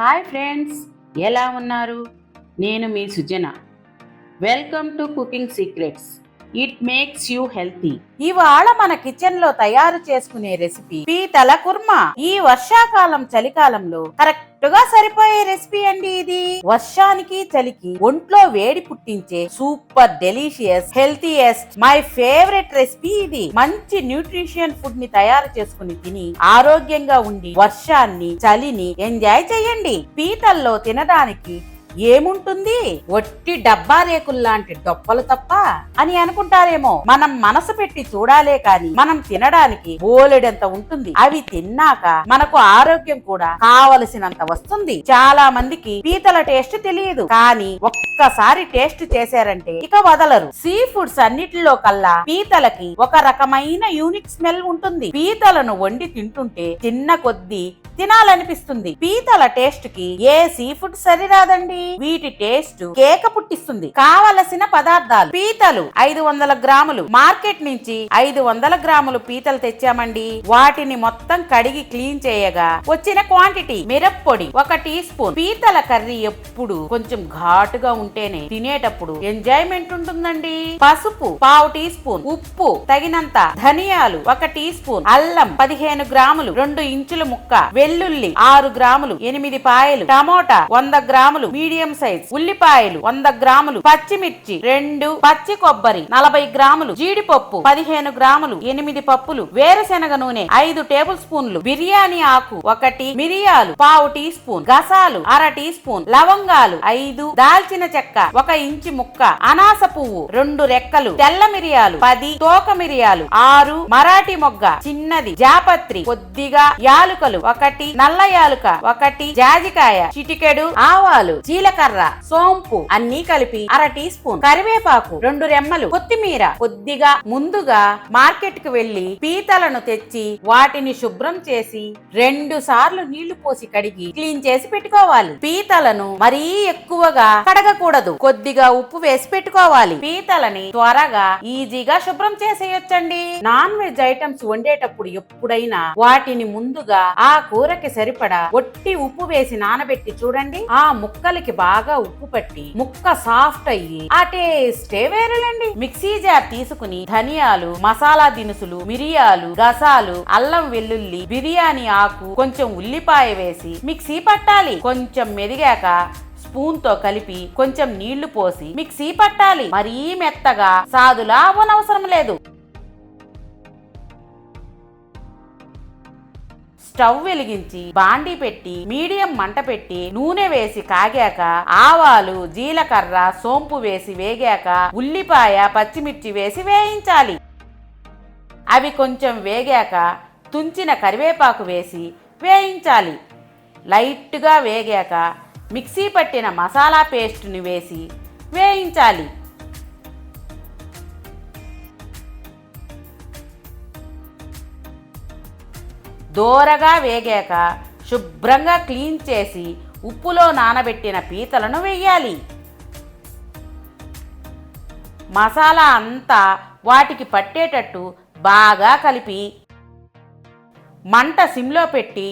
Hi friends, ఎలా ఉన్నారు? నేను మీ Sujana. Welcome to cooking secrets. It makes you healthy. ఇవాళ మన కిచెన్ లో తయారు చేసుకునే రెసిపీ పీతల కుర్మా. ఈ వర్షాకాలం చలికాలంలో కరెక్ట్ గా సరిపోయే రెసిపీ అండి ఇది. వర్షానికి చలికి ఒంట్లో వేడి పుట్టించే super delicious healthiest my favourite recipe ఇది. మంచి న్యూట్రిషన్ ఫుడ్ ని తయారు చేసుకుని తిని ఆరోగ్యంగా ఉండి వర్షాన్ని చలిని ఎంజాయ్ చేయండి. పీతల్లో తినడానికి ఏముంటుంది, ఒట్టి డబ్బా రేకుల్లాంటి డొప్పలు తప్ప అని అనుకుంటారేమో. మనం మనసు పెట్టి చూడాలే కాని మనం తినడానికి బోలెడంత ఉంటుంది. అవి తిన్నాక మనకు ఆరోగ్యం కూడా కావలసినంత వస్తుంది. చాలా మందికి పీతల టేస్ట్ తెలియదు, కానీ ఒక్కసారి టేస్ట్ చేశారంటే ఇక వదలరు. సీ ఫుడ్స్ అన్నిటిలో కల్లా పీతలకి ఒక రకమైన యూనిక్ స్మెల్ ఉంటుంది. పీతలను వండి తింటుంటే తిన్న కొద్దీ తినాలనిపిస్తుంది. పీతల టేస్ట్ కి ఏ సీ ఫుడ్ సరిరాదండి. వీటి టేస్ట్ కేక పుట్టిస్తుంది. కావలసిన పదార్థాలు: పీతలు 500 గ్రాములు. మార్కెట్ నుంచి 500 గ్రాములు పీతలు తెచ్చామండి. వాటిని మొత్తం కడిగి క్లీన్ చేయగా వచ్చిన క్వాంటిటీ. మిరప్పొడి 1 టీ స్పూన్. పీతల కర్రీ ఎప్పుడు కొంచెం ఘాటుగా ఉంటేనే తినేటప్పుడు ఎంజాయ్మెంట్ ఉంటుందండి. పసుపు 1/2 టీ స్పూన్. ఉప్పు తగినంత. ధనియాలు 1 టీ స్పూన్. అల్లం 15 గ్రాములు. 2 ఇంచుల ముక్క. వెల్లుల్లి 6 గ్రాములు. 8 పాయలు. టమోటా 100 గ్రాములు మీడియం సైజ్. ఉల్లిపాయలు 100 గ్రాములు. పచ్చిమిర్చి 2. పచ్చి కొబ్బరి 40 గ్రాములు. జీడిపప్పు 15 గ్రాములు. 8 పప్పులు. వేరుశెనగ నూనె 5 టేబుల్ స్పూన్లు. బిర్యానీ ఆకు 1. మిరియాలు 1/2 టీ స్పూన్. గసాలు 1/2 టీ స్పూన్. లవంగాలు 5. దాల్చిన చెక్క 1 ఇంచు ముక్క. అనాస పువ్వు 2 రెక్కలు. తెల్ల మిరియాలు 10. తోక మిరియాలు 6. మరాఠీ మొగ్గ చిన్నది. జాపత్రి కొద్దిగా. యాలుకలు 1. నల్ల యాలుక 1. జాజికాయ చిటికెడు. ఆవాలు, జీలకర్ర, సోంపు అన్నీ కలిపి 1/2 టీ స్పూన్. కరివేపాకు 2 రెమ్మలు. కొత్తిమీర కొద్దిగా. ముందుగా మార్కెట్ కు వెళ్లి పీతలను తెచ్చి వాటిని శుభ్రం చేసి 2 సార్లు నీళ్లు పోసి కడిగి క్లీన్ చేసి పెట్టుకోవాలి. పీతలను మరీ ఎక్కువగా కడగకూడదు. కొద్దిగా ఉప్పు వేసి పెట్టుకోవాలి. పీతలని త్వరగా ఈజీగా శుభ్రం చేసేయొచ్చండి. నాన్ వెజ్ ఐటమ్స్ వండేటప్పుడు ఎప్పుడైనా వాటిని ముందుగా ఆ కూరకి సరిపడా ఒట్టి ఉప్పు వేసి నానబెట్టి చూడండి. ఆ ముక్కలకి బాగా ఉప్పు పట్టి ముక్క సాఫ్ట్ అయ్యి ఆ టేస్టే వేరేలండి. మిక్సీ జార్ తీసుకుని ధనియాలు, మసాలా దినుసులు, మిరియాలు, గసాలు, అల్లం వెల్లుల్లి, బిర్యానీ ఆకు, కొంచెం ఉల్లిపాయ వేసి మిక్సీ పట్టాలి. కొంచెం మెదిగాక స్పూన్ తో కలిపి కొంచెం నీళ్లు పోసి మిక్సీ పట్టాలి. మరీ మెత్తగా సాదులా అవనవసరం లేదు. స్టవ్ వెలిగించి బాండీ పెట్టి మీడియం మంట పెట్టి నూనె వేసి కాగాక ఆవాలు, జీలకర్ర, సోంపు వేసి వేగాక ఉల్లిపాయ, పచ్చిమిర్చి వేసి వేయించాలి. అవి కొంచెం వేగాక తుంచిన కరివేపాకు వేసి వేయించాలి. లైట్గా వేగాక మిక్సీ పట్టిన మసాలా పేస్ట్ని వేసి వేయించాలి. దోరగా వేగాక శుభ్రంగా క్లీన్ చేసి ఉప్పులో నానబెట్టిన పీతలను వేయాలి. మసాలా అంతా వాటికి పట్టేటట్టు బాగా కలిపి మంట సిమ్లో పెట్టి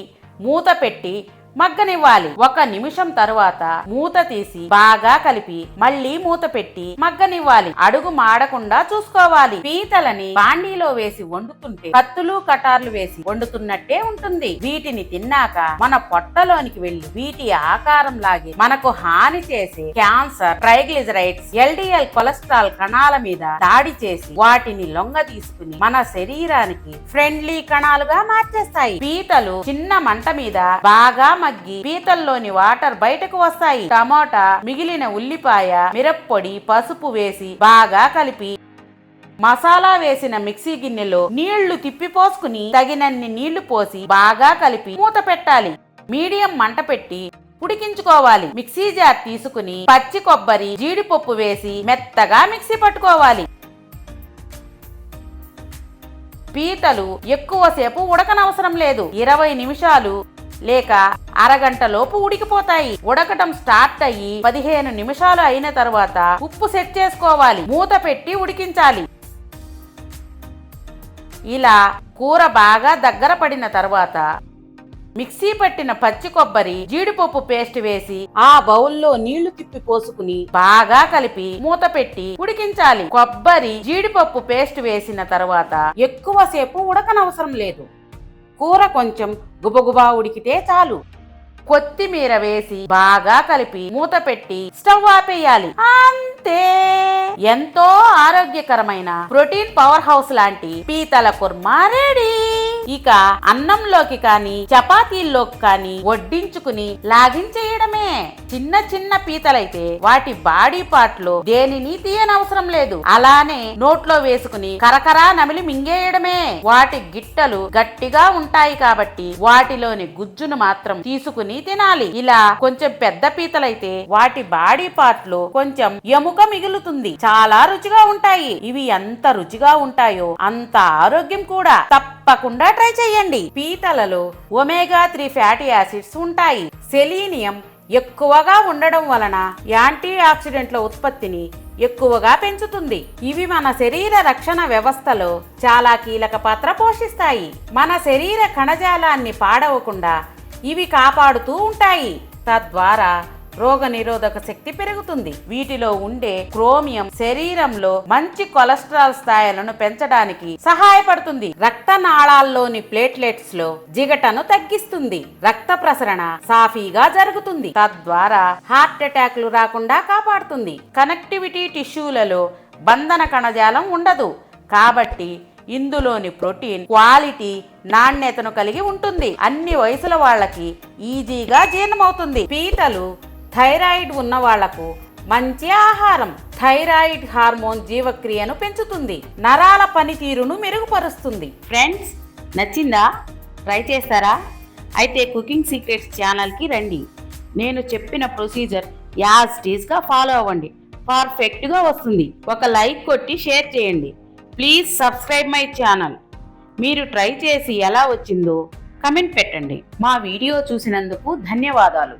మూత పెట్టి మగ్గనివ్వాలి. 1 నిమిషం తరువాత మూత తీసి బాగా కలిపి మళ్ళీ మూత పెట్టి మగ్గనివ్వాలి. అడుగు మాడకుండా చూసుకోవాలి. పీతలని బాండీలో వేసి వండుతుంటే కత్తులు కటార్లు వేసి వండుతున్నట్టే ఉంటుంది. వీటిని తిన్నాక మన పొట్టలోనికి వెళ్లి వీటి ఆకారం లాగి మనకు హాని చేసే క్యాన్సర్, ట్రైగ్లిజరైడ్స్, ఎల్డిఎల్ కొలెస్ట్రాల్ కణాల మీద దాడి చేసి వాటిని లొంగ తీసుకుని మన శరీరానికి ఫ్రెండ్లీ కణాలుగా మార్చేస్తాయి. పీతలు చిన్న మంట మీద బాగా మగ్గి పీతల్లోని వాటర్ బయటకు వస్తాయి. టమోటా, మిగిలిన ఉల్లిపాయ, మిరప్పొడి, పసుపు వేసి బాగా కలిపి మసాలా వేసిన మిక్సీ గిన్నెలో నీళ్లు తిప్పిపోసుకుని తగినన్ని నీళ్లు పోసి బాగా కలిపి మూత పెట్టాలి. మీడియం మంట పెట్టి ఉడికించుకోవాలి. మిక్సీ జార్ తీసుకుని పచ్చి కొబ్బరి, జీడిపప్పు వేసి మెత్తగా మిక్సీ పట్టుకోవాలి. పీతలు ఎక్కువసేపు ఉడకనవసరం లేదు. 20 నిమిషాలు లేక అరగంట లోపు ఉడికిపోతాయి. ఉడకటం స్టార్ట్ అయ్యి 15 నిమిషాలు అయిన తర్వాత ఉప్పు సెట్ చేసుకోవాలి. మూత పెట్టి ఉడికించాలి. ఇలా కూర బాగా దగ్గర పడిన తర్వాత మిక్సీ పట్టిన పచ్చి కొబ్బరి, జీడిపప్పు పేస్ట్ వేసి ఆ బౌల్లో నీళ్లు తిప్పి పోసుకుని బాగా కలిపి మూత పెట్టి ఉడికించాలి. కొబ్బరి, జీడిపప్పు పేస్ట్ వేసిన తర్వాత ఎక్కువసేపు ఉడకనవసరం లేదు. కూర కొంచెం గుబగుబా ఉడికితే చాలు. కొత్తిమీర వేసి బాగా కలిపి మూత పెట్టి స్టవ్ ఆపేయాలి. అంతే, ఎంతో ఆరోగ్యకరమైన ప్రోటీన్ పవర్ హౌస్ లాంటి పీతల కుర్మా రెడీ. ఇక అన్నంలోకి కానీ చపాతీల్లోకి కానీ వడ్డించుకుని లాగించేయడమే. చిన్న చిన్న పీతలైతే వాటి బాడీ పార్ట్ లో దేనిని తీయనవసరం లేదు, అలానే నోట్లో వేసుకుని కరకరా నమిలి మింగేయడమే. వాటి గిట్టలు గట్టిగా ఉంటాయి కాబట్టి వాటిలోని గుజ్జును మాత్రం తీసుకుని తినాలి. ఇలా కొంచెం పెద్ద పీతలైతే వాటి బాడీ పార్ట్ లో కొంచెం ఎముక మిగులుతుంది. చాలా రుచిగా ఉంటాయి. ఇవి ఎంత రుచిగా ఉంటాయో అంత ఆరోగ్యం కూడా. తప్పకుండా ట్రై చేయండి. పీతలలో ఒమేగా 3 ఫ్యాటీ యాసిడ్స్ ఉంటాయి. సెలీనియం ఎక్కువగా ఉండడం వలన యాంటీ ఆక్సిడెంట్ల ఉత్పత్తిని ఎక్కువగా పెంచుతుంది. ఇవి మన శరీర రక్షణ వ్యవస్థలో చాలా కీలక పాత్ర పోషిస్తాయి. మన శరీర కణజాలాన్ని పాడవకుండా ఇవి కాపాడుతూ ఉంటాయి. తద్వారా రోగ నిరోధక శక్తి పెరుగుతుంది. వీటిలో ఉండే క్రోమియం శరీరంలో మంచి కొలెస్ట్రాల్ స్థాయిలను పెంచడానికి సహాయపడుతుంది. రక్తనాళాల్లోని ప్లేట్లెట్స్ లో జిగటను తగ్గిస్తుంది. రక్త ప్రసరణ సాఫీగా జరుగుతుంది. తద్వారా హార్ట్ అటాక్లు రాకుండా కాపాడుతుంది. కనెక్టివిటీ టిష్యూలలో బంధన కణజాలం ఉండదు కాబట్టి ఇందులోని ప్రోటీన్ క్వాలిటీ నాణ్యతను కలిగి ఉంటుంది. అన్ని వయసుల వాళ్ళకి ఈజీగా జీర్ణమవుతుంది. పీతలు థైరాయిడ్ ఉన్న వాళ్లకు మంచి ఆహారం. థైరాయిడ్ హార్మోన్ జీవక్రియను పెంచుతుంది. నరాల పనితీరును మెరుగుపరుస్తుంది. ఫ్రెండ్స్, నచ్చిందా? ట్రై చేస్తారా? అయితే కుకింగ్ సీక్రెట్స్ ఛానల్కి రండి. నేను చెప్పిన ప్రొసీజర్ యాజ్ టీజ్గా ఫాలో అవ్వండి. పర్ఫెక్ట్గా వస్తుంది. ఒక లైక్ కొట్టి షేర్ చేయండి. Please subscribe my channel. మీరు ట్రై చేసి ఎలా వచ్చిందో కమెంట్ పెట్టండి. మా వీడియో చూసినందుకు ధన్యవాదాలు.